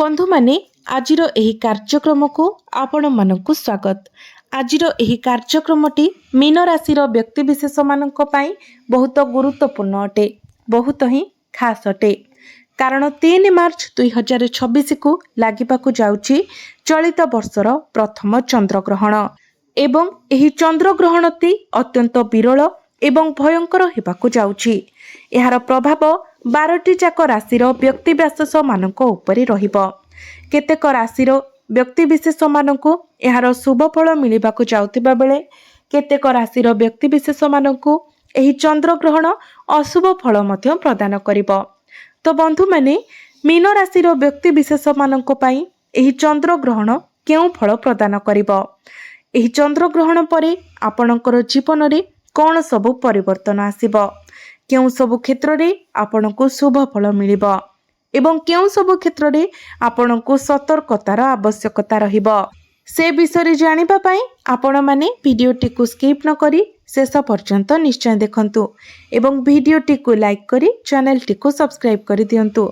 बंधु माने आजिर एही कार्यक्रम को आपण मानकु स्वागत। आजिर एही कार्यक्रमटी मीन राशि व्यक्तिविशेष मानक पई बहुत गुरुत्वपूर्ण अटे, बहुत ही खास अटे। कारण 3 मार्च 2026 को लागिबाकु जाउची चलित वर्षर प्रथम चंद्रग्रहण एवं एही चंद्रग्रहणती अत्यंत विरल एवं भयंकर हेबाकु जाउची। एहार प्रभाव 12टी जाक राशिर व्यक्तिविशेष मानक उपरे रहिबो। केतेक राशिर व्यक्तिविशेष मानक एहार शुभ फल मिलिबाकु जाउतिबा बेले केतेक राशिर व्यक्तिविशेष मानक एही चंद्रग्रहण अशुभ फल मध्य प्रदान करिबो। तो बंधु माने मीन राशिर व्यक्तिविशेष मानक पई एही चंद्रग्रहण केउ फल प्रदान करिबो। एही चंद्रग्रहण परे आपणकर जीवन रे कौन सबु परिवर्तन आसीबो, केउ सबु क्षेत्र रे आपणको शुभ फल मिलिबो एवं केउ सबु क्षेत्र रे आपणको सतर्कतार आवश्यकता रहिबो, से विषय जानिबा पई आपण माने वीडियोटी को स्किप न करी शेष पर्यंत निश्चय देखंतु एवं वीडियोटी को लाइक करी चैनलटी को सब्सक्राइब करि दियंतु।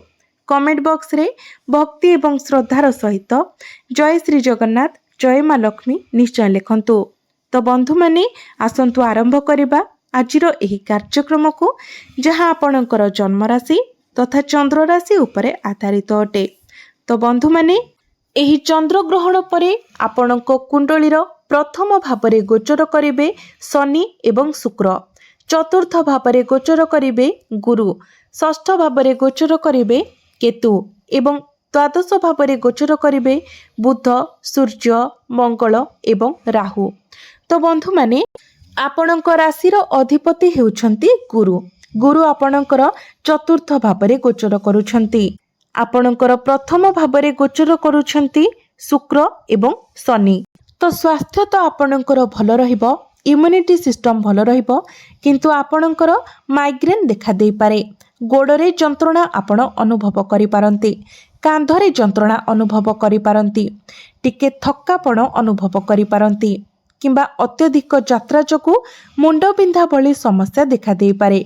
कमेंट बॉक्स रे भक्ति एवं श्रद्धार सहित जय श्री जगन्नाथ जय मां लक्ष्मी निश्चय लिखंतु। तो बंधु माने आसंतु आरंभ करिबा आजिर एही कार्यक्रम को, जहां आपणकर जन्म राशि तथा चंद्र राशि उपरे आधारित अटे। तो बंधु माने एही चंद्रग्रहण परे आपणको कुंडलीर प्रथम भावरे गोचर करिवे शनि एवं शुक्र, चतुर्थ भावरे गोचर करिवे गुरु, षष्ठ भावरे गोचर करिवे केतु एवं द्वादश भावरे गोचर करिवे बुध, सूर्य, मंगल एवं राहु। तो बंधु माने आपणक राशिर अधिपति हेउछंती गुरु। गुरु आपणकर चतुर्थ भावरे गोचर करूछंती। आपणकर प्रथम भावरे गोचर करूछंती शुक्र एवं शनि। तो स्वास्थ्य तो आपणकर भल रहिबो, इम्यूनिटी सिस्टम भल रहिबो, किंतु आपणकर माइग्रेन देखा देई पारे। गोड़रे जंत्रणा आपण अनुभव करि पारंती, कांधरे जंत्रणा अनुभव करि पारंती, टिके थक्कापण अनुभव करि पारंती, किंबा अत्यधिक यात्रा जोगु मुंड बिंधा भली समस्या देखा देई पारे।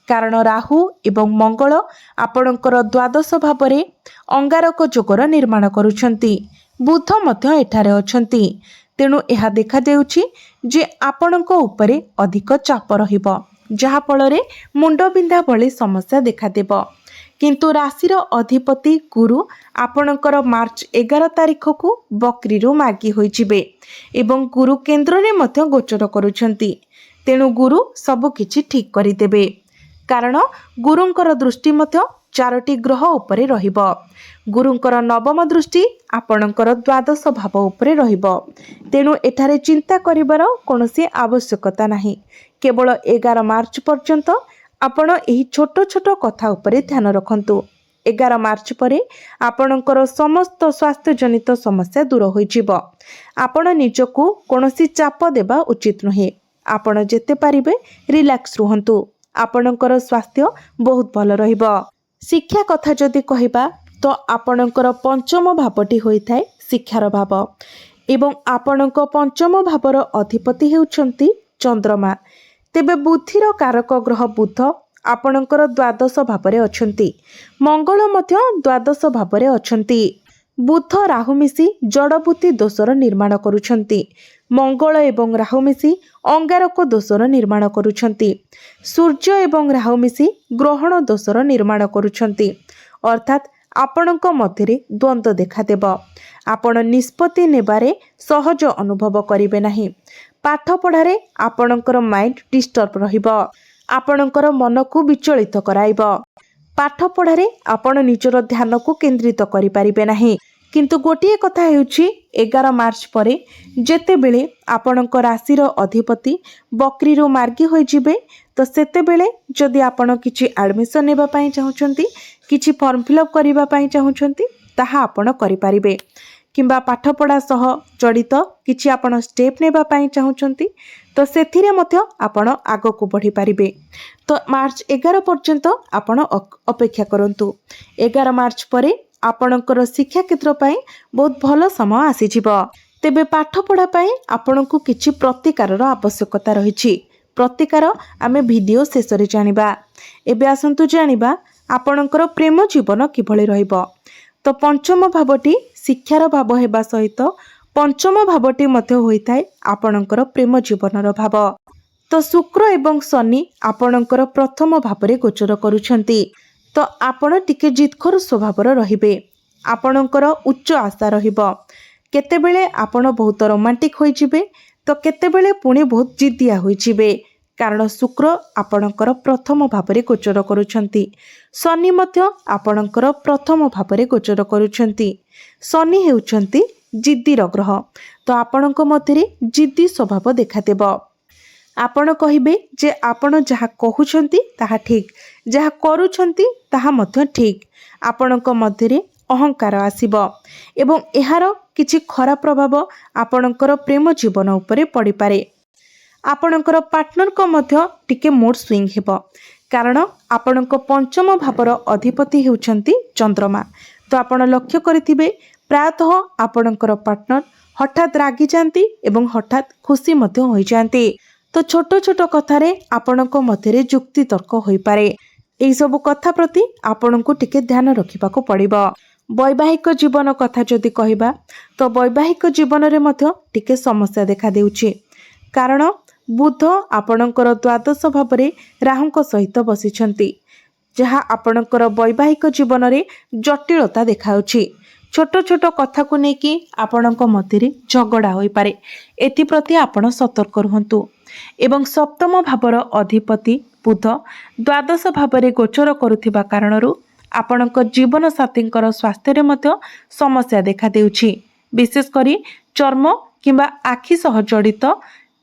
कारण राहु एवं मंगल आपणकर द्वादश भावरे अंगारक जोगर निर्माण करूछंती, बुध मध्य एठारे अछंती। तेणु एहा देखा देउछि जे आपणक उपरे अधिक चाप रहिबो, जहा फଳରେ मुंड बिंधा भली समस्या देखा देबो। किंतु राशिर अधिपति गुरु आपणकर मार्च 11 तारिख को बकरीरू मागी होई जिवे एवं गुरु केंद्र रे मध्य गोचर करूछंती। तेणु गुरु सब किछि ठीक करि देबे, कारण गुरुंकर दृष्टि मध्य 4टी ग्रह उपरे रहिबो। गुरुंकर नवम दृष्टि आपणकर द्वादश भाव उपरे रहिबो। तेणु एठारे चिंता करिवार कोनोसी आवश्यकता नाही। केवल 11 मार्च पर्यंत आपण एही छोट छोट कथा उपरे ध्यान रखंतु। 11 मार्च परे आपणकर समस्त स्वास्थ्य जनित समस्या दूर होई जिवो। आपण निजको कोनोसी चाप देबा उचित नहे। आपण जेते पारिबे रिलैक्स रुहंतु, आपणकर स्वास्थ्य बहुत भल रहिबो। शिक्षा कथा जदि कहिबा तो आपणकर पंचम भावटी होइथाय शिक्षार भाव एवं आपणक पंचम भावर अधिपति हेउछंती चंद्रमा। तेबे बुद्धिर कारक ग्रह बुध आपणकर द्वादश भावरे अछंती, मंगल मध्य द्वादश भावरे अछंती। बुध राहु मिसी जड़बुद्धि दोषर निर्माण करूछंती, मंगल एवं राहु मिसी अंगारक दोषर निर्माण करूछंती, सूर्य एवं राहु मिसी ग्रहण दोषर निर्माण करूछंती। अर्थात आपणक मध्यरे द्वंद्व देखा देबो। आपण निष्पत्ति नेबारे सहज अनुभव करिवे नाही। पाठ पढ़ारे आपणकर माइंड डिस्टर्ब रहिबो, आपणकर मन को विचलित कराइबो। पाठ पढ़ारे आपण निजर ध्यान को केंद्रित करि परिबे नाही। किंतु गोटिए कथा हेउछि 11 मार्च परे जेते बेले आपणक राशिर अधिपति बकरीरू मार्गी होई जिवे, तो सेते बेले जदि आपण किछि एडमिशन नेबा पई चाहुचंती, किछि फॉर्म फिलअप करिबा पई चाहुचंती, ताहा आपण करि परिबे। किंबा पाठपढ़ा सह जड़ित किछि आपण स्टेप नेबा पई चाहुचंती, तो सेथिरे मध्य आपण आगो को बढ़ी पारिबे। तो मार्च 11 पर्यंत आपण अपेक्षा करंतु। 11 मार्च परे आपणकर शिक्षा क्षेत्र पई बहुत भल समय आसी जिवो। तेबे पाठपढ़ा पई आपणको किछि प्रतिकारर आवश्यकता रहिछि। प्रतिकार आमे वीडियो शेष रे जानिबा। एबे आसंतु जानिबा आपणकर प्रेम जीवन किभଳି रहिबो। तो पंचम भावटी शिक्षार भाव हेबा सहित पंचम भावटी मध्य होइथाय आपणकर प्रेम जीवनर भाव। तो शुक्र एवं शनि आपणकर प्रथम भाव गोचर करुछंती। तो आपण टिके जिदखोर स्वभावर रहिबे। आपणकर उच्च आशा रहिबो। केतेबेले आपण बहुत रोमांटिक होई जिबे तो केतेबेले पुणी बहुत जिद्दिया होई जिबे। कारण शुक्र आपणकर प्रथम भावरे गोचर करुछंती। शनि मध्य आपणकर प्रथम भावरे गोचर करुछंती। शनि हेउछंती जिद्दीर ग्रह। तो आपणक मध्यरे जिद्दी स्वभाव देखादेब। आपण कहिबे जे आपण जहा कहउछंती ताहा ठीक, जहा करूछंती ताहा मध्य ठीक। आपणक मध्यरे अहंकार आसीबो एवं एहार किछि खराब प्रभाव आपणकर प्रेम जीवन उपरे पड़ी पारे। आपणकर पार्टनर को मध्य टिके मूड स्विंग हेबो। कारण आपणक पंचम भावर अधिपति हेउछंती चंद्रमा। तो आपण लक्ष्य करिथिबे प्रायतः आपणकर पार्टनर हठात रागी जांती एवं हठात खुशी मध्य होई जांती। तो छोट छोट कथारे आपणक मध्यरे जुक्ति तर्क होई पारे। एई सब कथा प्रति आपणको टिके ध्यान रखिबाको पड़िबो। वैवाहिक जीवन कथा जदि कहिबा तो वैवाहिक जीवन रे मध्य टिके समस्या देखा देउछि। कारण बुध आपणकर द्वादश भावरे राहुंक सहित बसिछंती, जहा आपणकर वैवाहिक जीवन रे जटिलता देखाउछि। छोट छोट कथा को नेकी आपणक मध्यरे झगड़ा होई पारे। एथि प्रति आपण सतर्क रहंतु। एवं सप्तम भावर अधिपति बुध द्वादश भावरे गोचर करुथिबा कारणरू आपणक जीवन साथींकर स्वास्थ्य रे मध्य समस्या देखा देउछि। विशेष करी चर्म किंबा आखि सह जड़ित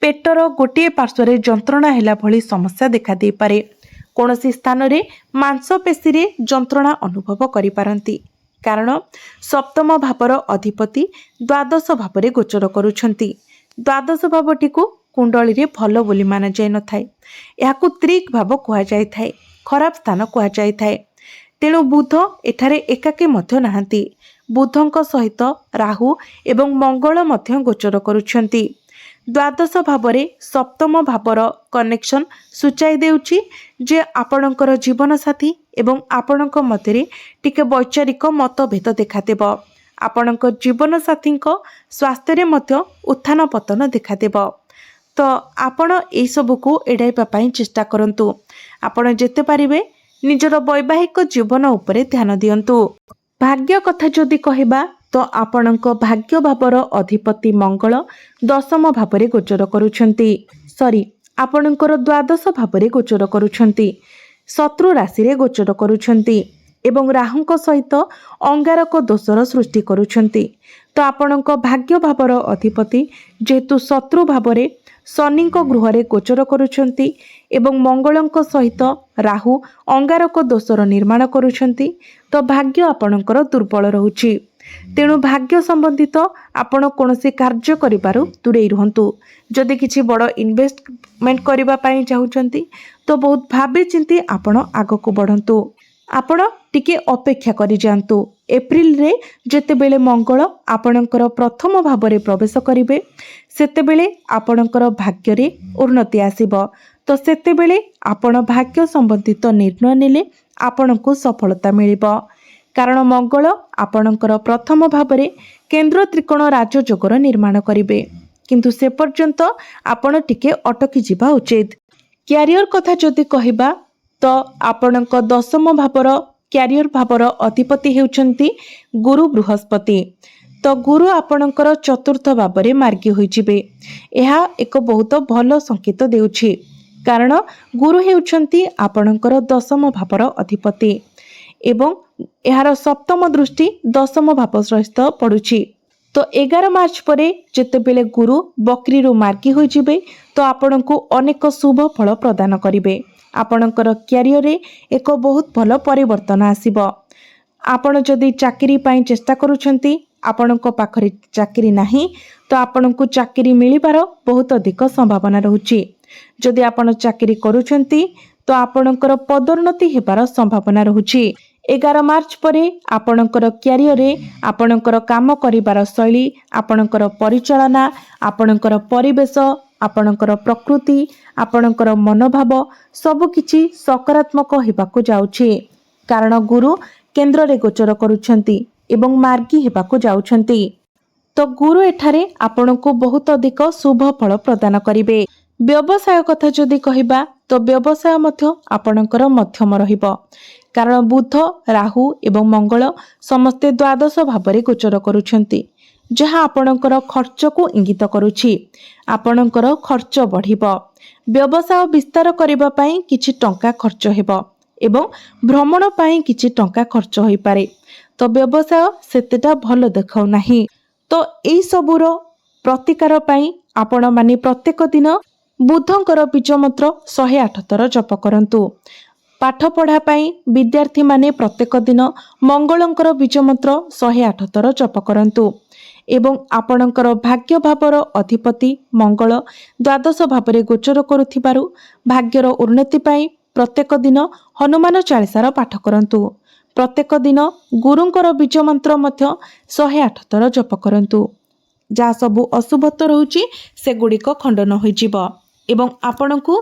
पेटर गोटे पार्श्व जंत्रणा हेला भली समस्या देखा दे पारे। कोनोसी स्थान रे मांसपेशी रे जंत्रणा अनुभव करि पारंती। कारण सप्तम भावर अधिपति द्वादश भावरे गोचर करुछंती। द्वादश भावटी को कुंडली रे भलो बोली माना जाय न थाए। याकु त्रिक भाव कुहा जाय थाए, खराब स्थान कुहा जाय थाए। तेणु बुध एठारे एकाके मध्य नाहंती। बुधंक सहित राहु एवं मंगल मध्य गोचर करुछंती। द्वादश भावरे सप्तम भावर कनेक्शन सूचाई देउछि जे आपणकर जीवन साथी एवं आपणक मध्यरे टिके वैचारिक मतभेद देखादेब। आपणक जीवन साथींक स्वास्थ्य रे मध्य उत्थान पतन देखादेब। तो आपण एई सब को एडाइबा पई चेष्टा करंतु। आपण जेते पारिबे निजर वैवाहिक जीवन उपरे ध्यान दियंतु। भाग्य कथा जदि कहिबा तो आपणक भाग्य भावर अधिपति मंगल दशम भावरे गोचर करुछंती। आपणकर द्वादश भावरे गोचर करुछंती। शत्रु राशि रे गोचर करुछंती एवं राहुंक सहित अंगारक दोषर सृष्टि करुछंती। तो आपणक भाग्य भावर अधिपति जेहेतु शत्रु भावरे शनिंक गृहरे गोचर करुछंती एवं मंगलंक सहित राहु अंगारक दोषर निर्माण करुछंती। तो भाग्य आपणकर दुर्बल रहुछि। तेणु भाग्य संबंधित आपण कोनोसी कार्य करिबारु दूरेई रहंतु। जदि किछि बड़ इन्वेस्टमेंट करिबा पई चाहुचंती तो बहुत भाबे चिंती आपण आगको बढ़ंतु। आपण टिके अपेक्षा करि जांतु। एप्रिल रे जेतेबेले मंगल आपणकर प्रथम भावरे प्रवेश करिवे सेतेबेले आपणकर भाग्य रे उन्नति आसीबो। तो सेतेबेले आपण भाग्य संबंधित निर्णय नेले आपणको सफलता मिलिबो। कारण मंगल आपणकर प्रथम भावरे केंद्र त्रिकोण राजयोगर निर्माण करिवे। किंतु से पर्यंत आपण टिके अटकी जिबा उचित। क्यारियर कथा जदि कहिबा तो आपणक दशम भावर क्यारियर भावर अधिपति हेउचंती गुरु बृहस्पति। तो गुरु आपणकर चतुर्थ भावरे मार्गी होई जिबे। एहा एक बहुत भलो संकेत देउछि। कारण गुरु हेउचंती आपणकर दशम भावर अधिपति एवं एहार सप्तम दृष्टि दशम भाव सहित पड़ुछि। तो 11 मार्च परे जेतेबेले गुरु बकरी रु मार्गी होई जिबे तो आपणको अनेक शुभ फल प्रदान करिवे। आपणकर क्यारियर रे एक बहुत भलो परिवर्तन आसीबो। आपण जदि चाकरी पई चेष्टा करूछंती आपणको पाखरे चाकरी नाही तो आपणको चाकरी मिलिबार बहुत अधिक संभावना रहुछि। जदि आपण चाकरी करूछंती तो आपणकर पदोन्नति हेबार संभावना रहुछि। 11 मार्च परे आपणकर क्यारियर रे आपणकर काम करिबार शैली, आपणकर परिचालना, आपणकर परिवेश, आपणकर प्रकृति, आपणकर मनोभाव सबकिछि सकारात्मक हेबाकु जाउछि। कारण गुरु केंद्र रे गोचर करूछंती। ଏବଂ ମାର୍ଗୀ ହେବାକୁ ଯାଉଛନ୍ତି। ତ ଗୁରୁ ଏଠାରେ ଆପଣଙ୍କୁ ବହୁତ ଅଧିକ ଶୁଭ ଫଳ ପ୍ରଦାନ କରିବେ। ବ୍ୟବସାୟ କଥା ଯଦି କହିବା ତ ବ୍ୟବସାୟ ମଧ୍ୟ ଆପଣଙ୍କର ମଧ୍ୟମ ରହିବ, କାରଣ ବୁଧ, ରାହୁ ଏବଂ ମଙ୍ଗଳ ସମସ୍ତେ ଦ୍ୱାଦଶ ଭାବରେ ଗୋଚର କରୁଛନ୍ତି, ଯାହା ଆପଣଙ୍କର ଖର୍ଚ୍ଚକୁ ଇଙ୍ଗିତ କରୁଛି। ଆପଣଙ୍କର ଖର୍ଚ୍ଚ ବଢ଼ିବ। ବ୍ୟବସାୟ ବିସ୍ତାର କରିବା ପାଇଁ କିଛି ଟଙ୍କା ଖର୍ଚ୍ଚ ହେବ ଏବଂ ଭ୍ରମଣ ପାଇଁ କିଛି ଟଙ୍କା ଖର୍ଚ୍ଚ ହୋଇପାରେ। ତ ବ୍ୟବସାୟ ସେତେଟା ଭଲ ଦେଖାଉନାହିଁ। ତ ଏଇସବୁର ପ୍ରତିକାର ପାଇଁ ଆପଣମାନେ ପ୍ରତ୍ୟେକ ଦିନ ବୁଧଙ୍କର ବୀଜ ମନ୍ତ୍ର 108 ଥର ଜପ କରନ୍ତୁ। ପାଠପଢ଼ା ପାଇଁ ବିଦ୍ୟାର୍ଥୀମାନେ ପ୍ରତ୍ୟେକ ଦିନ ମଙ୍ଗଳଙ୍କର ବୀଜ ମନ୍ତ୍ର 108 ଥର ଜପ କରନ୍ତୁ ଏବଂ ଆପଣଙ୍କର ଭାଗ୍ୟ ଭାବର ଅଧିପତି ମଙ୍ଗଳ ଦ୍ୱାଦଶ ଭାବରେ ଗୋଚର କରୁଥିବାରୁ ଭାଗ୍ୟର ଉନ୍ନତି ପାଇଁ ପ୍ରତ୍ୟେକ ଦିନ ହନୁମାନ ଚାଳିଶାର ପାଠ କରନ୍ତୁ। ପ୍ରତ୍ୟେକ ଦିନ ଗୁରୁଙ୍କର ବୀଜ ମନ୍ତ୍ର ମଧ୍ୟ 108 ଥର ଜପ କରନ୍ତୁ। ଯାହା ସବୁ ଅଶୁଭତ୍ୱ ରହୁଛି ସେଗୁଡ଼ିକ ଖଣ୍ଡନ ହୋଇଯିବ ଏବଂ ଆପଣଙ୍କୁ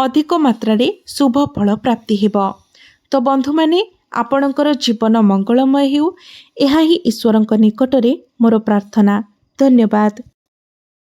ଅଧିକ ମାତ୍ରାରେ ଶୁଭ ଫଳ ପ୍ରାପ୍ତି ହେବ। ତ ବନ୍ଧୁମାନେ, ଆପଣଙ୍କର ଜୀବନ ମଙ୍ଗଳମୟ ହେଉ, ଏହା ହିଁ ଈଶ୍ୱରଙ୍କ ନିକଟରେ ମୋର ପ୍ରାର୍ଥନା। ଧନ୍ୟବାଦ।